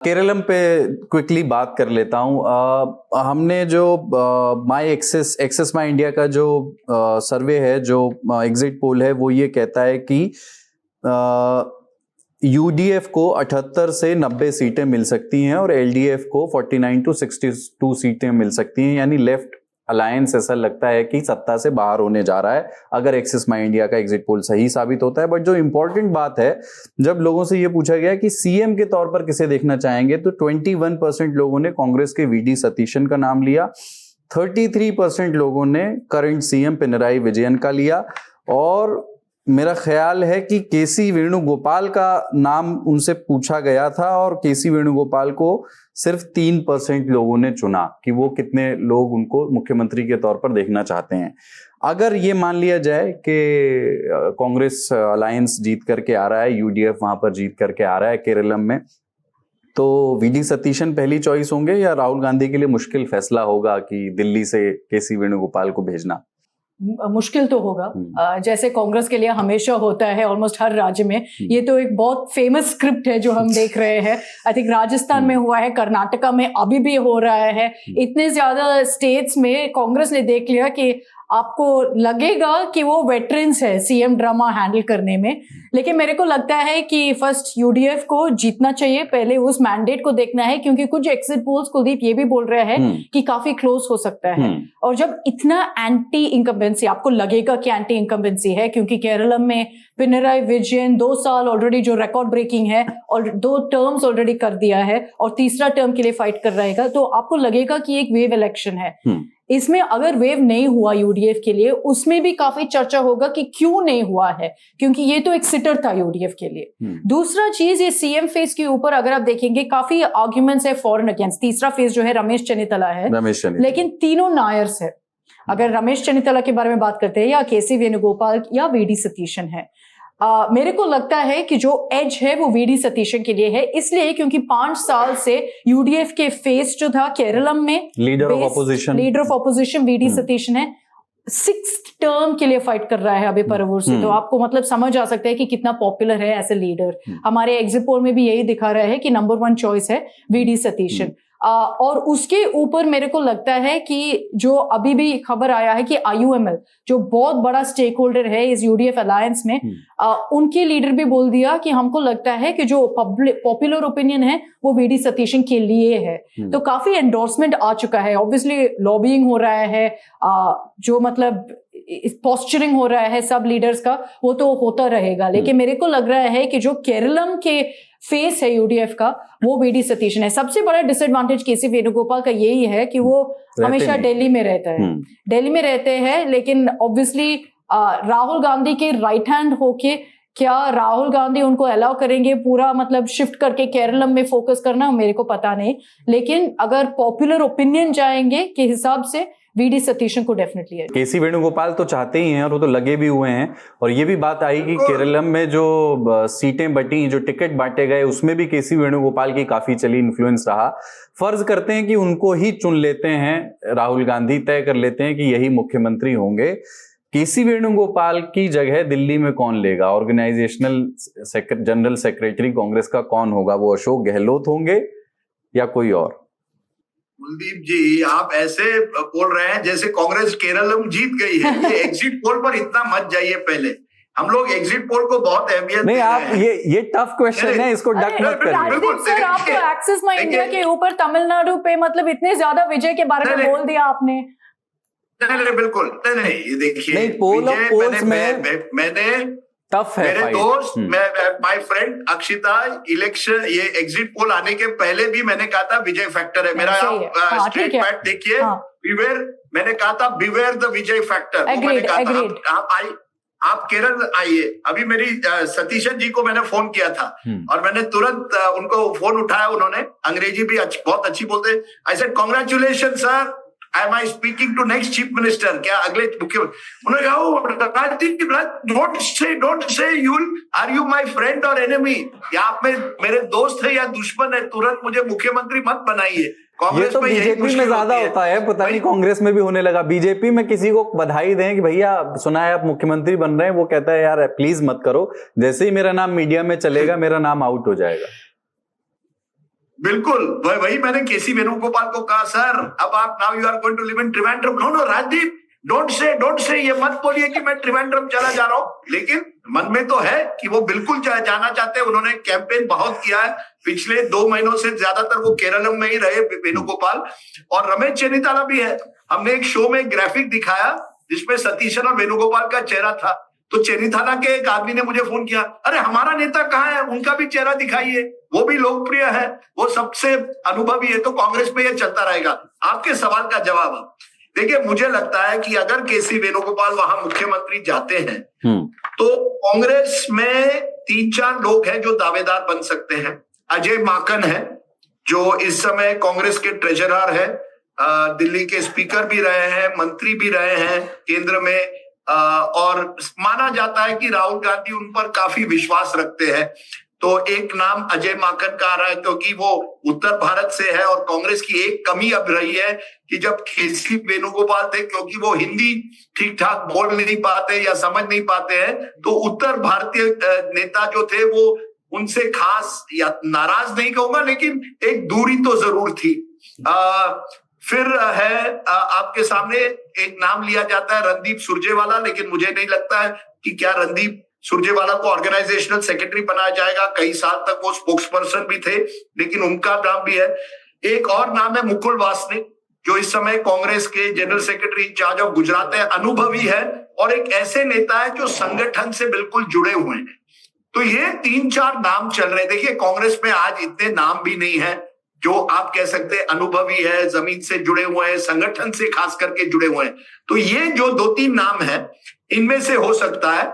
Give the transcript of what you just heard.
केरलम पे क्विकली बात कर लेता हूँ। हमने जो माई एक्सेस माई इंडिया का जो सर्वे है, जो एग्जिट पोल है, वो ये कहता है कि यूडीएफ को 78 से 90 सीटें मिल सकती हैं और एलडीएफ को 49 to 62 सीटें मिल सकती हैं। यानी लेफ्ट अलायंस ऐसा लगता है कि सत्ता से बाहर होने जा रहा है अगर एक्सिस माई इंडिया का एग्जिट पोल सही साबित होता है। बट जो इंपॉर्टेंट बात है, जब लोगों से ये पूछा गया कि सीएम के तौर पर किसे देखना चाहेंगे, तो 21% लोगों ने कांग्रेस के वीडी सतीशन का नाम लिया, 33% लोगों ने करंट सीएम पिनराई विजयन का लिया, और मेरा ख्याल है कि केसी वेणुगोपाल का नाम उनसे पूछा गया था और केसी वेणुगोपाल को सिर्फ 3% लोगों ने चुना कि वो कितने लोग उनको मुख्यमंत्री के तौर पर देखना चाहते हैं। अगर ये मान लिया जाए कि कांग्रेस अलायंस जीत करके आ रहा है, यूडीएफ वहां पर जीत करके आ रहा है केरलम में, तो वीडी सतीशन पहली चॉइस होंगे या राहुल गांधी के लिए मुश्किल फैसला होगा कि दिल्ली से केसी वेणुगोपाल को भेजना? मुश्किल तो होगा, जैसे कांग्रेस के लिए हमेशा होता है ऑलमोस्ट हर राज्य में। ये तो एक बहुत फेमस स्क्रिप्ट है जो हम देख रहे हैं। आई थिंक राजस्थान में हुआ है, कर्नाटका में अभी भी हो रहा है। इतने ज्यादा स्टेट्स में कांग्रेस ने देख लिया कि आपको लगेगा कि वो वेटरन्स है सीएम ड्रामा हैंडल करने में, लेकिन मेरे को लगता है कि फर्स्ट यूडीएफ को जीतना चाहिए, पहले उस मैंडेट को देखना है, क्योंकि कुछ एग्जिट पोल्स कुलदीप ये भी बोल रहे हैं कि काफी क्लोज हो सकता है। और जब इतना एंटी इनकम्बेंसी, आपको लगेगा कि एंटी इनकम्बेंसी है, क्योंकि केरलम में पिनराई विजयन 2 साल ऑलरेडी जो रिकॉर्ड ब्रेकिंग है और 2 टर्म्स ऑलरेडी कर दिया है और तीसरा टर्म के लिए फाइट कर रहेगा, तो आपको लगेगा कि एक वेव इलेक्शन है। इसमें अगर वेव नहीं हुआ यूडीएफ के लिए, उसमें भी काफी चर्चा होगा कि क्यों नहीं हुआ है, क्योंकि ये तो एक सिटर था यूडीएफ के लिए। दूसरा चीज, ये सीएम फेस के ऊपर अगर आप देखेंगे काफी आर्ग्यूमेंट्स है फॉर एंड अगेंस्ट। तीसरा फेस जो है रमेश चन्नीतला है, लेकिन तीनों नायर्स है। अगर रमेश चन्नीतला के बारे में बात करते हैं, या केसी वेणुगोपाल या वीडी सतीशन है, मेरे को लगता है कि जो एज है वो वीडी सतीशन के लिए है, इसलिए क्योंकि 5 साल से यूडीएफ के फेस जो था केरलम में leader of opposition VD Satheesan है, 6th टर्म के लिए फाइट कर रहा है अभी परवूर से। तो आपको मतलब समझ आ सकता है कि कितना पॉपुलर है एज ए लीडर। हमारे एग्जिट पोल में भी यही दिखा रहा है कि नंबर 1 चॉइस है वीडी सतीशन। और उसके ऊपर मेरे को लगता है कि जो अभी भी खबर आया है कि आईयूएमएल जो बहुत बड़ा स्टेक होल्डर है इस यूडीएफ अलायंस में, उनके लीडर भी बोल दिया कि हमको लगता है कि जो पॉपुलर ओपिनियन है वो वीडी सतीशन के लिए है। तो काफी एंडोर्समेंट आ चुका है। ऑब्वियसली लॉबिंग हो रहा है, जो मतलब पोस्चरिंग हो रहा है सब लीडर्स का, वो तो होता रहेगा। लेकिन मेरे को लग रहा है कि जो केरलम के फेस है यूडीएफ का, वो वीडी सतीशन है। सबसे बड़ा डिसएडवांटेज केसी वेणुगोपाल का यही है कि वो हमेशा दिल्ली में रहता है, दिल्ली में रहते हैं। लेकिन ऑब्वियसली राहुल गांधी के राइट हैंड होके क्या राहुल गांधी उनको अलाउ करेंगे पूरा मतलब शिफ्ट करके केरलम में फोकस करना, मेरे को पता नहीं। लेकिन अगर पॉपुलर ओपिनियन जाएंगे के हिसाब से वीडी सतीशन को डेफिनेटली है। केसी वेणुगोपाल तो चाहते ही हैं और वो तो लगे भी हुए हैं। और ये भी बात आई कि केरलम में जो सीटें बटी, जो टिकट बांटे गए, उसमें भी केसी वेणुगोपाल की काफी चली इन्फ्लुएंस रहा। फर्ज करते हैं कि उनको ही चुन लेते हैं राहुल गांधी, तय कर लेते हैं कि यही मुख्यमंत्री होंगे, केसी वेणुगोपाल की जगह दिल्ली में कौन लेगा? ऑर्गेनाइजेशनल जनरल सेक्रेटरी कांग्रेस का कौन होगा? वो अशोक गहलोत होंगे या कोई और? कुलदीप जी, आप ऐसे बोल रहे हैं जैसे कांग्रेस केरल जीत गई है। ये एग्जिट पोल पर इतना मत जाइए। पहले हम लोग एग्जिट पोल को बहुत अहमियत नहीं, आप ये टफ क्वेश्चन है, इसको डक मत करिए। सर, आप तो एक्सिस माई इंडिया के ऊपर तमिलनाडु पे मतलब इतने ज्यादा विजय के बारे में बोल दिया आपने। नहीं, बिल्कुल नहीं। ये देखिए, पोल ऑफ पोल्स में मैंने टफ है मेरे दोस्त, माय फ्रेंड अक्षिता, इलेक्शन ये एग्जिट पोल आने के पहले भी मैंने कहा था विजय फैक्टर है मेरा। स्ट्रेट फैक्ट देखिए, मैंने कहा था बिवेयर द विजय फैक्टर। मैंने कहा था आप केरल आइए। अभी मेरी सतीशन जी को मैंने फोन किया था और मैंने तुरंत उनको फोन उठाया। उन्होंने अंग्रेजी भी बहुत अच्छी बोलते। I said congratulation sir, am I speaking to next chief minister? क्या अगले मुख्यमंत्री? उन्होंने कहा don't say are you my friend or enemy? या आप मेरे दोस्त है या दुश्मन है, तुरंत मुझे मुख्यमंत्री मत बनाइए। ये तो बीजेपी में ज्यादा होता है, पता नहीं कांग्रेस में भी होने लगा। बीजेपी में किसी को बधाई दें कि भैया सुना है आप मुख्यमंत्री बन रहे हैं, वो कहता है यार प्लीज मत करो। जैसे ही मेरा नाम मीडिया में चलेगा, मेरा नाम आउट हो जाएगा। बिल्कुल वही मैंने केसी वेणुगोपाल को कहा, सर अब आप now you are going to live in Trivandrum. No Rajdeep, don't say ये मत बोलिए कि मैं त्रिवेंद्रम चला जा रहा हूं। लेकिन मन में तो है कि वो बिल्कुल जाना चाहते हैं। उन्होंने कैंपेन बहुत किया है, पिछले 2 महीनों से ज्यादातर वो केरलम में ही रहे वेणुगोपाल। और रमेश चेन्निताला भी है। हमने एक शो में ग्राफिक दिखाया जिसमें सतीशन और वेणुगोपाल का चेहरा था, तो चेन्निताला के एक आदमी ने मुझे फोन किया, अरे हमारा नेता कहाँ है, उनका भी चेहरा दिखाइए, वो भी लोकप्रिय है, वो सबसे अनुभवी है। तो कांग्रेस में ये चलता रहेगा। आपके सवाल का जवाब, देखिए मुझे लगता है कि अगर केसी वेणुगोपाल वहां मुख्यमंत्री जाते हैं तो कांग्रेस में 3-4 लोग हैं जो दावेदार बन सकते हैं। अजय माकन है जो इस समय कांग्रेस के ट्रेजरर है, दिल्ली के स्पीकर भी रहे हैं, मंत्री भी रहे हैं केंद्र में, और माना जाता है कि राहुल गांधी उन पर काफी विश्वास रखते हैं। तो एक नाम अजय माकन का आ रहा है क्योंकि वो उत्तर भारत से है, और कांग्रेस की एक कमी अब रही है कि जब केसी वेणुगोपाल थे, क्योंकि वो हिंदी ठीक ठाक बोल नहीं पाते या समझ नहीं पाते हैं, तो उत्तर भारतीय नेता जो थे वो उनसे खास या नाराज नहीं कहूंगा, लेकिन एक दूरी तो जरूर थी। फिर है आपके सामने एक नाम लिया जाता है रणदीप सुरजेवाला, लेकिन मुझे नहीं लगता है कि क्या रणदीप सुरजेवाला को ऑर्गेनाइजेशनल सेक्रेटरी बनाया जाएगा। कई साल तक वो स्पोक्स पर्सन भी थे, लेकिन उनका नाम भी है। एक और नाम है मुकुल वासनिक, जो इस समय कांग्रेस के general secretary incharge of Gujarat है, अनुभवी है और एक ऐसे नेता है जो संगठन से बिल्कुल जुड़े हुए हैं। तो ये 3-4 नाम चल रहे हैं। देखिए कांग्रेस में आज इतने नाम भी नहीं है जो आप कह सकते हैं अनुभवी है, जमीन से जुड़े हुए हैं, संगठन से खास करके जुड़े हुए हैं। तो ये जो 2-3 नाम है, इनमें से हो सकता है